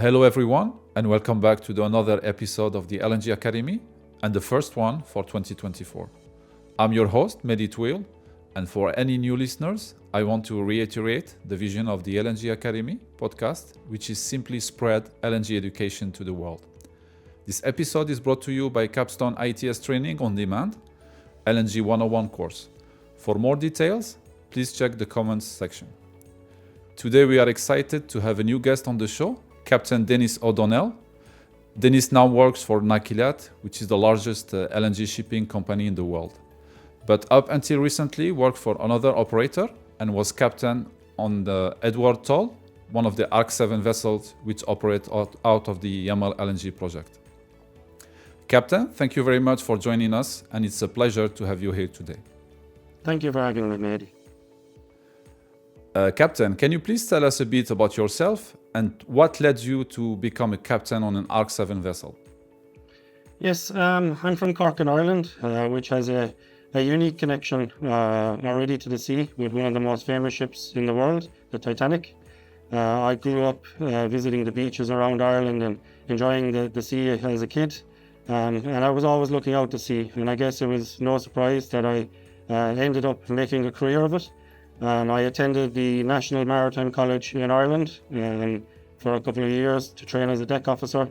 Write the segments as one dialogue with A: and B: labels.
A: Hello everyone, and welcome back to another episode of the LNG Academy, and the first one for 2024. I'm your host, Mehdy Touil, and for any new listeners, I want to reiterate the vision of the LNG Academy podcast, which is simply spread LNG education to the world. This episode is brought to you by Capstone ITS Training on Demand, LNG 101 course. For more details, please check the comments section. Today we are excited to have a new guest on the show, Captain Denis O'Donnell. Denis now works for NAKILAT, which is the largest LNG shipping company in the world. But up until recently worked for another operator and was captain on the Eduard Toll, one of the ARC-7 vessels which operate out of the Yamal LNG project. Captain, thank you very much for joining us, and it's a pleasure to have you here today.
B: Thank you for having me, Mehdy.
A: Captain, can you please tell us a bit about yourself and what led you to become a captain on an ARC-7 vessel?
B: Yes, I'm from Cork in Ireland, which has a unique connection already to the sea with one of the most famous ships in the world, the Titanic. I grew up visiting the beaches around Ireland and enjoying the sea as a kid. And I was always looking out to sea, and I guess it was no surprise that I ended up making a career of it. I attended the National Maritime College in Ireland for a couple of years to train as a deck officer,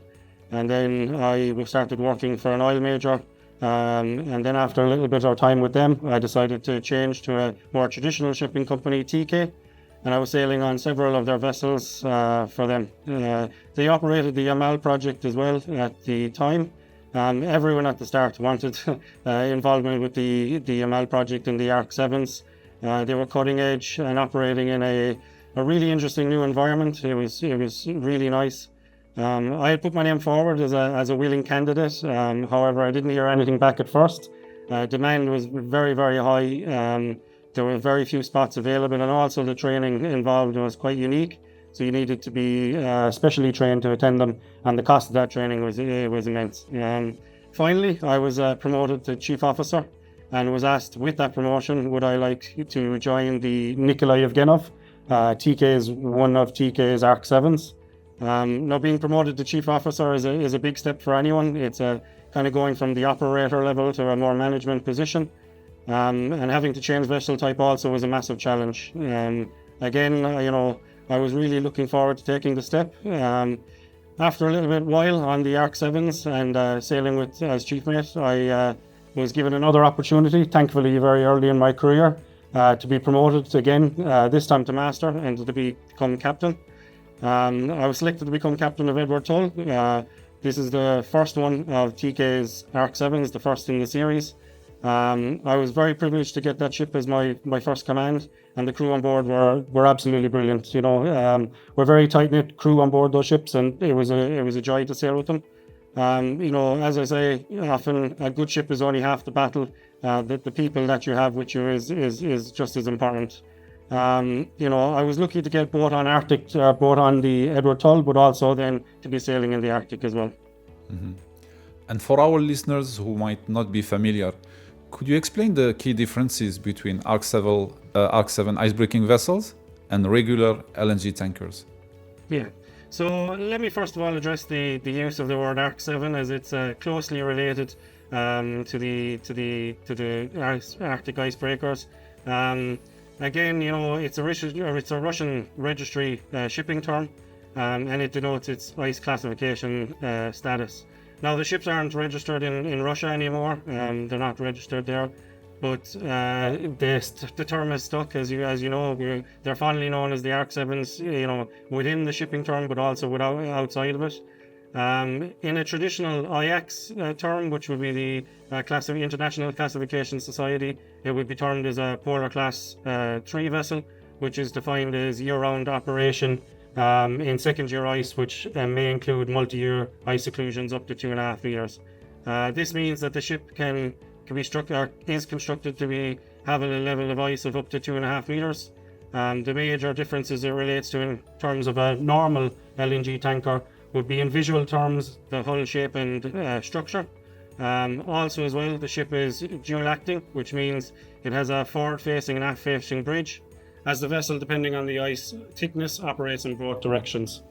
B: and then I started working for an oil major, and then after a little bit of time with them, I decided to change to a more traditional shipping company, TK, and I was sailing on several of their vessels for them. They operated the Yamal project as well at the time. Everyone at the start wanted involvement with the Yamal project and the ARC-7s. They were cutting edge and operating in a really interesting new environment. It was really nice. I had put my name forward as a willing candidate. However, I didn't hear anything back at first. Demand was very, very high. There were very few spots available, and also the training involved was quite unique. So you needed to be specially trained to attend them, and the cost of that training was immense. Finally, I was promoted to chief officer, and was asked with that promotion, would I like to join the NAKILAT of TK is one of TK's ARC-7s. Now, being promoted to chief officer is a big step for anyone. It's kind of going from the operator level to a more management position, and having to change vessel type also was a massive challenge. Again, I was really looking forward to taking the step. After a little bit while on the ARC-7s and sailing with as chief mate, I was given another opportunity, thankfully very early in my career, to be promoted again, this time to master and to become captain. I was selected to become captain of Eduard Toll. This is the first one of TK's ARC-7s, the first in the series. I was very privileged to get that ship as my first command, and the crew on board were absolutely brilliant. We're very tight-knit crew on board those ships, and it was a joy to sail with them. As I say, often a good ship is only half the battle. The people that you have with you is just as important. I was lucky to get both on the Eduard Toll, but also then to be sailing in the Arctic as well.
A: Mm-hmm. And for our listeners who might not be familiar, could you explain the key differences between ARC-7 icebreaking vessels and regular LNG tankers?
B: Yeah. So let me first of all address the use of the word ARC-7, as it's closely related to the Arctic icebreakers. Again, it's a Russian registry shipping term, and it denotes its ice classification status. Now, the ships aren't registered in Russia anymore. They're not registered there, but the term is stuck. As you know, they're fondly known as the ARC-7s, within the shipping term, but also outside of it. In a traditional IX term, which would be the International Classification Society, it would be termed as a Polar Class 3 vessel, which is defined as year-round operation in second-year ice, which may include multi-year ice occlusions up to 2.5 meters. This means that the ship is constructed to have a level of ice of up to 2.5 meters. The major differences it relates to in terms of a normal LNG tanker would be in visual terms, the hull shape and structure. Also as well, the ship is dual acting, which means it has a forward-facing and aft-facing bridge, as the vessel, depending on the ice thickness, operates in both directions.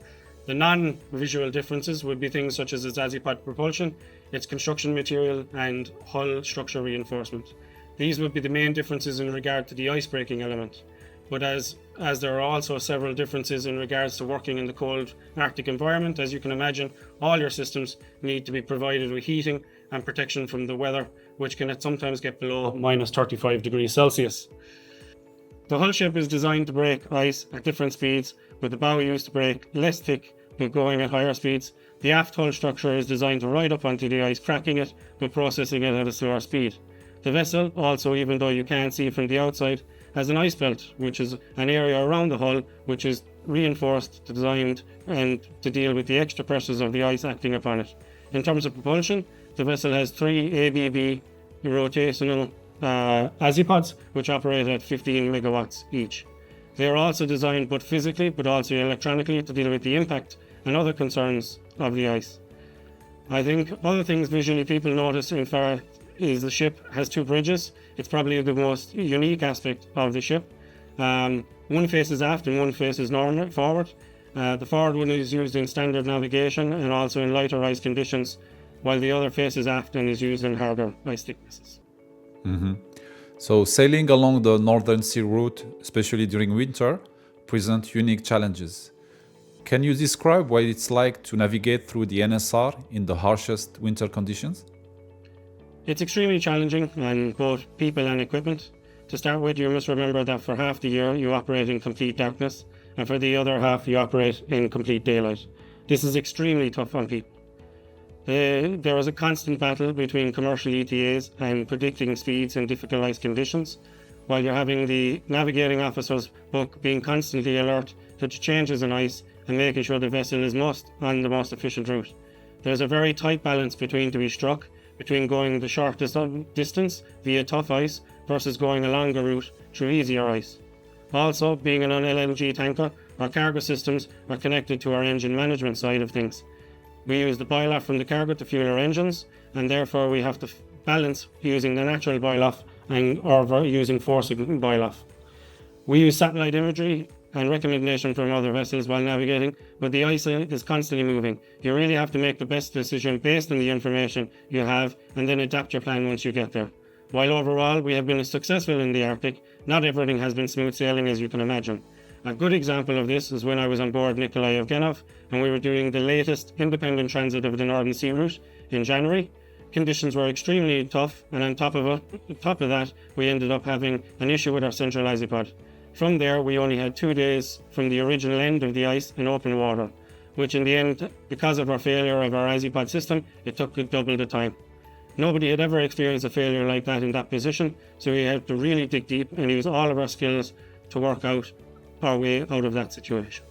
B: The non-visual differences would be things such as its azipod propulsion, its construction material, and hull structure reinforcement. These would be the main differences in regard to the ice-breaking element. But as there are also several differences in regards to working in the cold Arctic environment, as you can imagine, all your systems need to be provided with heating and protection from the weather, which can sometimes get below minus 35 degrees Celsius. The hull shape is designed to break ice at different speeds, with the bow used to break less thick but going at higher speeds. The aft hull structure is designed to ride up onto the ice, cracking it but processing it at a slower speed. The vessel also, even though you can't see it from the outside, has an ice belt, which is an area around the hull which is reinforced, designed and to deal with the extra pressures of the ice acting upon it. In terms of propulsion, the vessel has 3 ABB rotational azipods which operate at 15 megawatts each. They are also designed both physically but also electronically to deal with the impact and other concerns of the ice. I think other things visually people notice in fact is the ship has 2 bridges. It's probably the most unique aspect of the ship. One faces aft and one faces forward. The forward one is used in standard navigation and also in lighter ice conditions, while the other faces aft and is used in harder ice thicknesses.
A: Mm-hmm. So sailing along the Northern Sea route, especially during winter, present unique challenges. Can you describe what it's like to navigate through the NSR in the harshest winter conditions?
B: It's extremely challenging on both people and equipment. To start with, you must remember that for half the year you operate in complete darkness, and for the other half you operate in complete daylight. This is extremely tough on people. There is a constant battle between commercial ETAs and predicting speeds in difficult ice conditions, while you're having the navigating officers being constantly alert to changes in ice and making sure the vessel is on the most efficient route. There's a very tight balance to be struck between going the shortest distance via tough ice versus going a longer route through easier ice. Also, being an LNG tanker, our cargo systems are connected to our engine management side of things. We use the boil-off from the cargo to fuel our engines, and therefore we have to balance using the natural boil-off or using forcing boil-off. We use satellite imagery and recommendation from other vessels while navigating, but the ice is constantly moving. You really have to make the best decision based on the information you have and then adapt your plan once you get there. While overall we have been successful in the Arctic, not everything has been smooth sailing, as you can imagine. A good example of this is when I was on board NAKILAT and we were doing the latest independent transit of the Northern Sea route in January. Conditions were extremely tough, and on top of that we ended up having an issue with our central azipod. From there, we only had 2 days from the original end of the ice in open water, which in the end, because of our failure of our azipod system, it took double the time. Nobody had ever experienced a failure like that in that position, so we had to really dig deep and use all of our skills to work out our way out of that situation.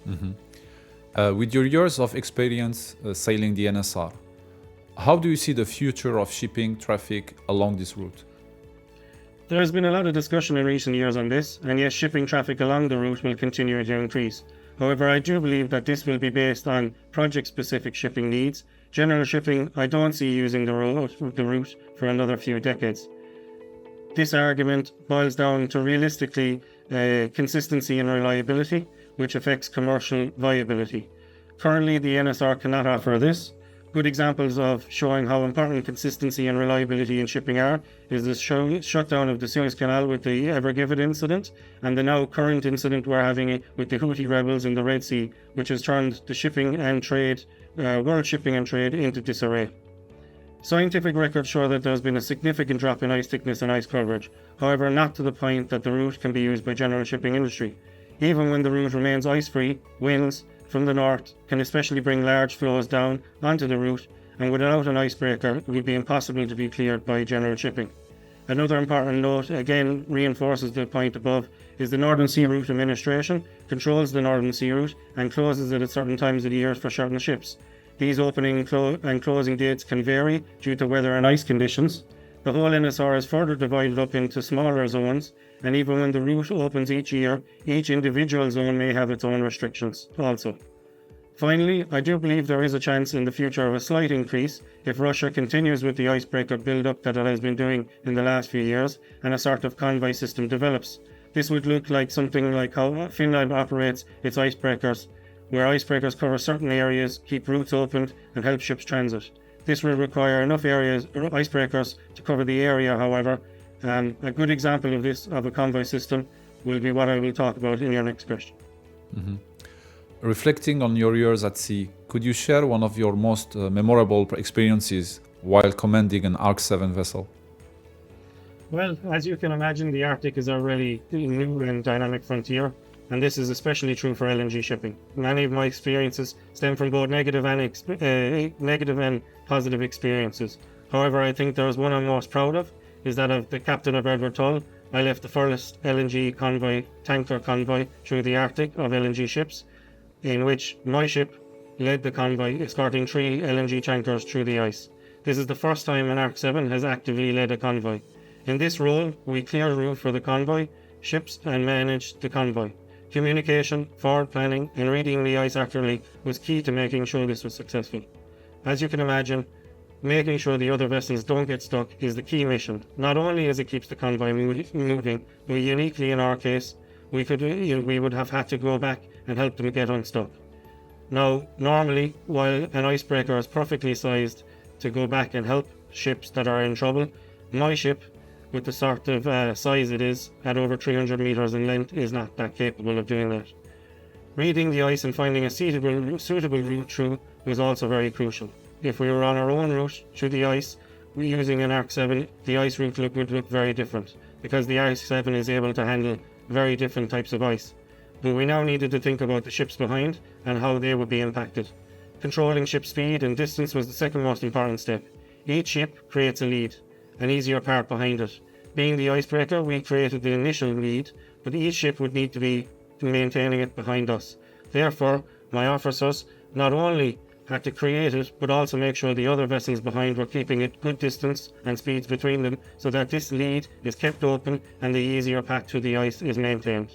A: Mm-hmm. With your years of experience sailing the NSR, how do you see the future of shipping traffic along this route?
B: There has been a lot of discussion in recent years on this, and yes, shipping traffic along the route will continue to increase. However, I do believe that this will be based on project-specific shipping needs. General shipping, I don't see using the route for another few decades. This argument boils down to realistically consistency and reliability, which affects commercial viability. Currently, the NSR cannot offer this. Good examples of showing how important consistency and reliability in shipping are is the shutdown of the Suez Canal with the Ever Given incident and the now current incident we're having with the Houthi rebels in the Red Sea, which has turned the shipping and trade, world shipping and trade into disarray. Scientific records show that there has been a significant drop in ice thickness and ice coverage, however not to the point that the route can be used by general shipping industry. Even when the route remains ice-free, winds from the north can especially bring large flows down onto the route, and without an icebreaker it would be impossible to be cleared by general shipping. Another important note, again reinforces the point above, is the Northern Sea Route Administration controls the Northern Sea Route and closes it at certain times of the year for certain ships. These opening and closing dates can vary due to weather and ice conditions. The whole NSR is further divided up into smaller zones, and even when the route opens each year, each individual zone may have its own restrictions also. Finally, I do believe there is a chance in the future of a slight increase if Russia continues with the icebreaker build-up that it has been doing in the last few years and a sort of convoy system develops. This would look like something like how Finland operates its icebreakers where icebreakers cover certain areas, keep routes open, and help ships transit. This will require enough icebreakers to cover the area, however. A good example of this, of a convoy system, will be what I will talk about in your next question.
A: Mm-hmm. Reflecting on your years at sea, could you share one of your most memorable experiences while commanding an ARC-7 vessel?
B: Well, as you can imagine, the Arctic is a really new and dynamic frontier, and this is especially true for LNG shipping. Many of my experiences stem from both negative and positive experiences. However, I think there is one I'm most proud of, is that of the captain of Eduard Toll. I left the furthest LNG tanker convoy through the Arctic of LNG ships, in which my ship led the convoy, escorting 3 LNG tankers through the ice. This is the first time an ARC-7 has actively led a convoy. In this role, we cleared route for the convoy ships and managed the convoy. Communication, forward planning, and reading the ice accurately was key to making sure this was successful. As you can imagine, making sure the other vessels don't get stuck is the key mission. Not only as it keeps the convoy moving, but uniquely in our case, we would have had to go back and help them get unstuck. Now, normally, while an icebreaker is perfectly sized to go back and help ships that are in trouble, my ship, with the sort of size it is, at over 300 meters in length, is not that capable of doing that. Reading the ice and finding a suitable route through was also very crucial. If we were on our own route through the ice, using an ARC-7, the ice route would look very different, because the ARC-7 is able to handle very different types of ice. But we now needed to think about the ships behind and how they would be impacted. Controlling ship speed and distance was the second most important step. Each ship creates a lead, an easier part behind it. Being the icebreaker, we created the initial lead, but each ship would need to be maintaining it behind us. Therefore, my officers not only had to create it, but also make sure the other vessels behind were keeping it good distance and speeds between them, so that this lead is kept open and the easier path through the ice is maintained.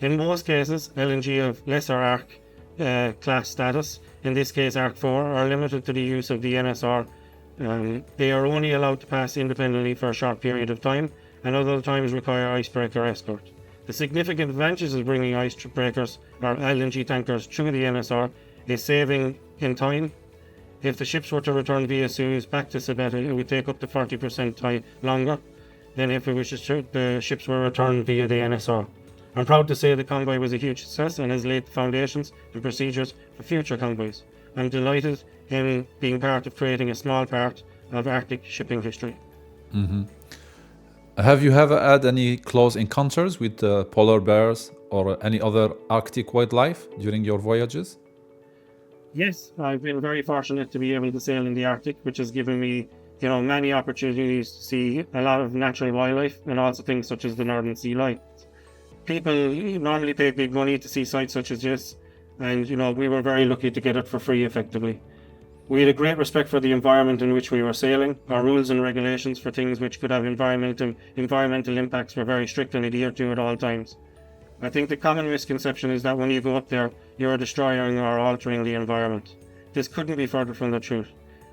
B: In most cases, LNG of lesser ARC class status, in this case ARC-4, are limited to the use of the NSR. They are only allowed to pass independently for a short period of time, and other times require icebreaker escort. The significant advantages of bringing icebreakers or LNG tankers through the NSR is saving in time. If the ships were to return via Suez back to Sabetta, it would take up to 40% time longer than if the ships were returned via the NSR. I'm proud to say the convoy was a huge success and has laid the foundations and procedures for future convoys. I'm delighted in being part of creating a small part of Arctic shipping history.
A: Mm-hmm. Have you ever had any close encounters with polar bears or any other Arctic wildlife during your voyages?
B: Yes, I've been very fortunate to be able to sail in the Arctic, which has given me, many opportunities to see a lot of natural wildlife and also things such as the Northern Sea Lions. People normally pay big money to see sites such as this, and we were very lucky to get it for free effectively. We had a great respect for the environment in which we were sailing. Our rules and regulations for things which could have environmental impacts were very strict and adhered to at all times. I think the common misconception is that when you go up there, you're destroying or altering the environment. This couldn't be further from the truth.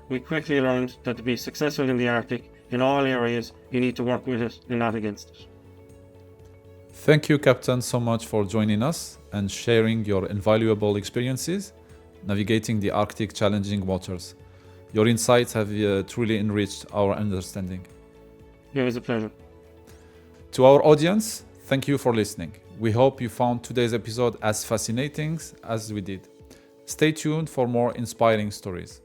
B: We quickly learned that to be successful in the Arctic, in all areas, you need to work with it and not against it.
A: Thank you, Captain, so much for joining us and sharing your invaluable experiences navigating the Arctic challenging waters. Your insights have truly enriched our understanding.
B: It was a pleasure.
A: To our audience, thank you for listening. We hope you found today's episode as fascinating as we did. Stay tuned for more inspiring stories.